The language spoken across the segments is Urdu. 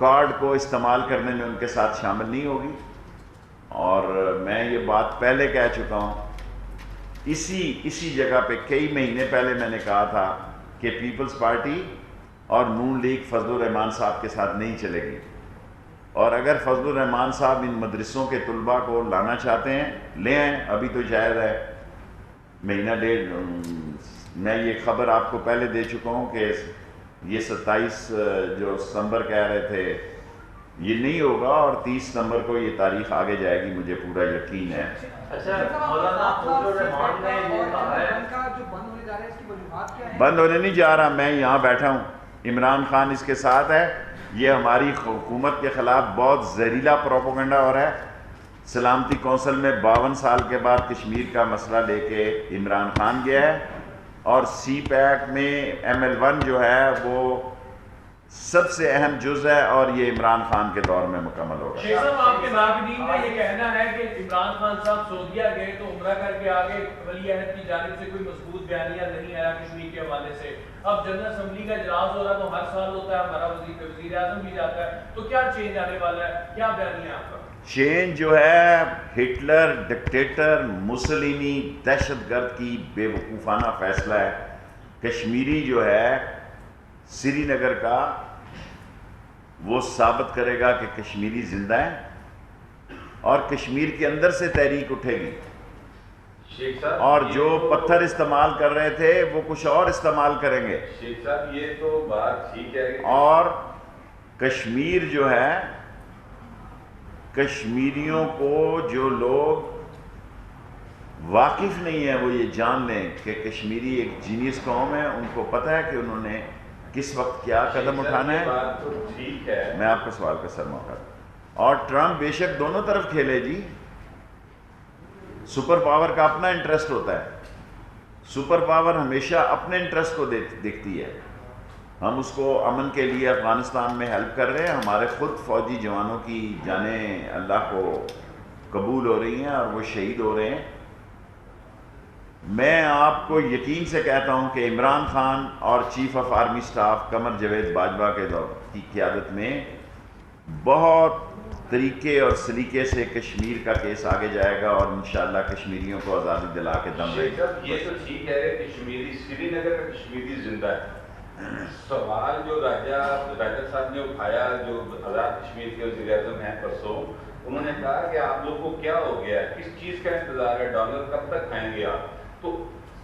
کارڈ کو استعمال کرنے میں ان کے ساتھ شامل نہیں ہوگی. اور میں یہ بات پہلے کہہ چکا ہوں, اسی جگہ پہ کئی مہینے پہلے میں نے کہا تھا کہ پیپلز پارٹی اور نون لیگ فضل الرحمان صاحب کے ساتھ نہیں چلے گی, اور اگر فضل الرحمان صاحب ان مدرسوں کے طلباء کو لانا چاہتے ہیں لے آئیں. ابھی تو جائز ہے, مہینہ ڈیڑھ. میں یہ خبر آپ کو پہلے دے چکا ہوں کہ یہ 27 جو ستمبر کہہ رہے تھے یہ نہیں ہوگا, اور 30 ستمبر کو یہ تاریخ آگے جائے گی, مجھے پورا یقین ہے. بند ہونے نہیں جا رہا, میں یہاں بیٹھا ہوں, عمران خان اس کے ساتھ ہے. یہ ہماری حکومت کے خلاف بہت زہریلا پروپیگنڈا ہو رہا ہے. سلامتی کونسل میں 52 سال کے بعد کشمیر کا مسئلہ لے کے عمران خان گیا ہے, اور سی پیک میں ML1 جو ہے وہ سب سے اہم جز ہے, اور یہ عمران خان کے دور میں مکمل ہوگا. شیخ صاحب, آپ کے ناقدین کا یہ کہنا ہے کہ عمران خان صاحب سعودیہ گئے تو عمرہ کر کے آگے ولی عہد کی جانب سے کوئی مضبوط بیانیہ نہیں آیا کشمیر کے حوالے سے. اب جنرل اسمبلی کا اجلاس ہو رہا ہے تو ہر سال ہوتا ہے, ہمارا وزیر اعظم بھی جاتا ہے, تو کیا چینج آنے والا ہے, کیا بیانیہ آپ کا؟ چینج جو ہے ہٹلر, ڈکٹیٹر, موسولینی, دہشت گرد کی بے وقوفانہ فیصلہ ہے. کشمیری جو ہے سری نگر کا وہ ثابت کرے گا کہ کشمیری زندہ ہے, اور کشمیر کے اندر سے تحریک اٹھے گی. اور جو پتھر استعمال کر رہے تھے وہ کچھ اور استعمال کریں گے. شیخ صاحب یہ تو بات ٹھیک ہے, اور کشمیر جو ہے, کشمیریوں کو جو لوگ واقف نہیں ہیں وہ یہ جان لیں کہ کشمیری ایک جینیس قوم ہے. ان کو پتہ ہے کہ انہوں نے کس وقت کیا قدم اٹھانا ہے. بات تو ٹھیک ہے, میں آپ کا سوال کا سر موقع. اور ٹرمپ بے شک دونوں طرف کھیلے جی, سپر پاور کا اپنا انٹرسٹ ہوتا ہے. سپر پاور ہمیشہ اپنے انٹرسٹ کو دیکھتی ہے. ہم اس کو امن کے لیے افغانستان میں ہیلپ کر رہے ہیں, ہمارے خود فوجی جوانوں کی جانیں اللہ کو قبول ہو رہی ہیں اور وہ شہید ہو رہے ہیں. میں آپ کو یقین سے کہتا ہوں کہ عمران خان اور chief of army staff Qamar Javed Bajwa کے کی قیادت میں بہت طریقے اور سلیقے سے کشمیر کا کیس آگے جائے گا, اور انشاءاللہ کشمیریوں کو آزادی دلا کے دم رہے گا. یہ تو ٹھیک ہے کہ کشمیری سری نگر کا کشمیری زندہ ہے. سوال جو راجہ صاحب نے اٹھایا, جو آزاد کشمیر کے وزیر اعظم ہیں پرسوں, انہوں نے کہا کہ آپ لوگ کو کیا ہو گیا, کس چیز کا انتظار ہے, ڈالر کب تک کھائیں گے آپ. تو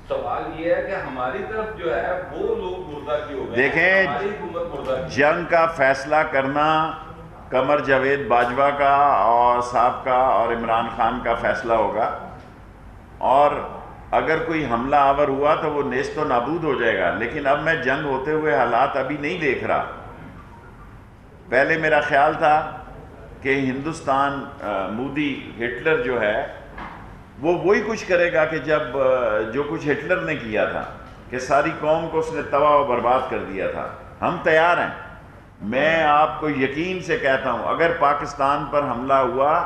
سوال یہ ہے کہ ہماری طرف جو ہے وہ لوگ مردہ کیوں ہو گئے. دیکھیں, ہماری حکومت مردہ جنگ کا فیصلہ کرنا قمر جاوید باجوہ کا اور صاحب کا اور عمران خان کا فیصلہ ہوگا, اور اگر کوئی حملہ آور ہوا تو وہ نیست و نابود ہو جائے گا. لیکن اب میں جنگ ہوتے ہوئے حالات ابھی نہیں دیکھ رہا. پہلے میرا خیال تھا کہ ہندوستان, مودی, ہٹلر جو ہے وہ وہی کچھ کرے گا کہ جب جو کچھ ہٹلر نے کیا تھا کہ ساری قوم کو اس نے تباہ و برباد کر دیا تھا. ہم تیار ہیں. میں آپ کو یقین سے کہتا ہوں اگر پاکستان پر حملہ ہوا,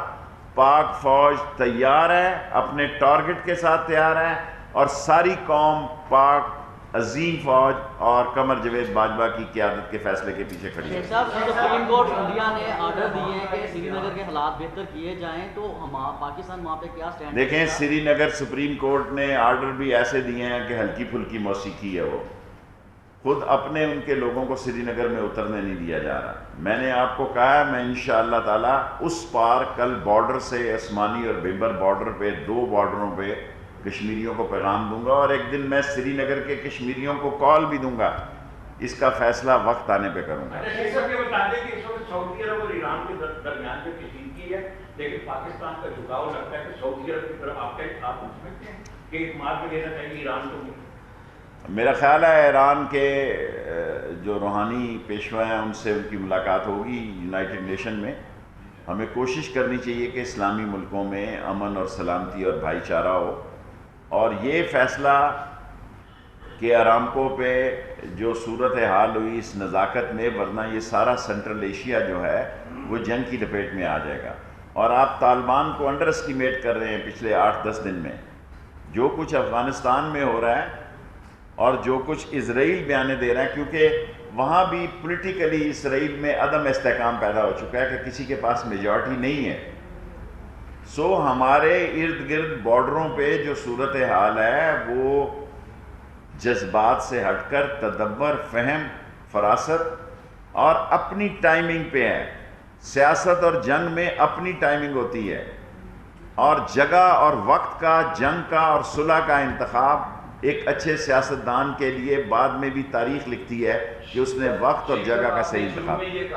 پاک فوج تیار ہے, اپنے ٹارگٹ کے ساتھ تیار ہے, اور ساری قوم پاک عظیم فوج اور قمر جاوید باجوہ کی قیادت کے فیصلے کے پیچھے کھڑی ہے. سپریم کورٹ انڈیا نے آرڈر دیے ہیں کہ سری نگر کے حالات بہتر کیے جائیں, تو پاکستان وہاں پہ کیا سٹینڈ؟ دیکھیں, سری نگر سپریم کورٹ نے آرڈر بھی ایسے دیے ہیں کہ ہلکی پھلکی موسیقی ہے, وہ خود اپنے ان کے لوگوں کو سری نگر میں اترنے نہیں دیا جا رہا. میں نے آپ کو کہا ہے میں انشاءاللہ تعالی اس پار کل بارڈر سے عثمانی اور بمبر بارڈر پہ 2 بارڈروں پہ کشمیریوں کو پیغام دوں گا, اور ایک دن میں سری نگر کے کشمیریوں کو کال بھی دوں گا. اس کا فیصلہ وقت آنے پہ کروں گا. سعودی عرب اور ایران کے درمیان جو کشیدگی ہے, لیکن پاکستان کا جھکاؤ لگتا ہے کہ سعودی عرب کی طرف آپ سمجھتے ہیں کہ اعتماد میں دینا چاہیے ایران کو. میرا خیال ہے ایران کے جو روحانی پیشوا ہیں ان سے ان کی ملاقات ہوگی یونائٹڈ نیشن میں. ہمیں کوشش کرنی چاہیے کہ اسلامی ملکوں میں امن اور سلامتی اور بھائی چارہ ہو, اور یہ فیصلہ کہ ارامکو پہ جو صورت حال ہوئی اس نزاکت میں, ورنہ یہ سارا سینٹرل ایشیا جو ہے وہ جنگ کی لپیٹ میں آ جائے گا. اور آپ طالبان کو انڈر اسٹیمیٹ کر رہے ہیں پچھلے 8-10 دن میں. جو کچھ افغانستان میں ہو رہا ہے اور جو کچھ اسرائیل بیانے دے رہا ہے, کیونکہ وہاں بھی پولیٹیکلی اسرائیل میں عدم استحکام پیدا ہو چکا ہے کہ کسی کے پاس میجورٹی نہیں ہے. سو ہمارے ارد گرد بارڈروں پہ جو صورتحال ہے وہ جذبات سے ہٹ کر تدبر، فہم، فراست اور اپنی ٹائمنگ پہ ہے. سیاست اور جنگ میں اپنی ٹائمنگ ہوتی ہے، اور جگہ اور وقت کا، جنگ کا اور صلح کا انتخاب ایک اچھے سیاستدان کے لیے بعد میں بھی تاریخ لکھتی ہے کہ اس نے وقت اور جگہ کا صحیح انتخاب.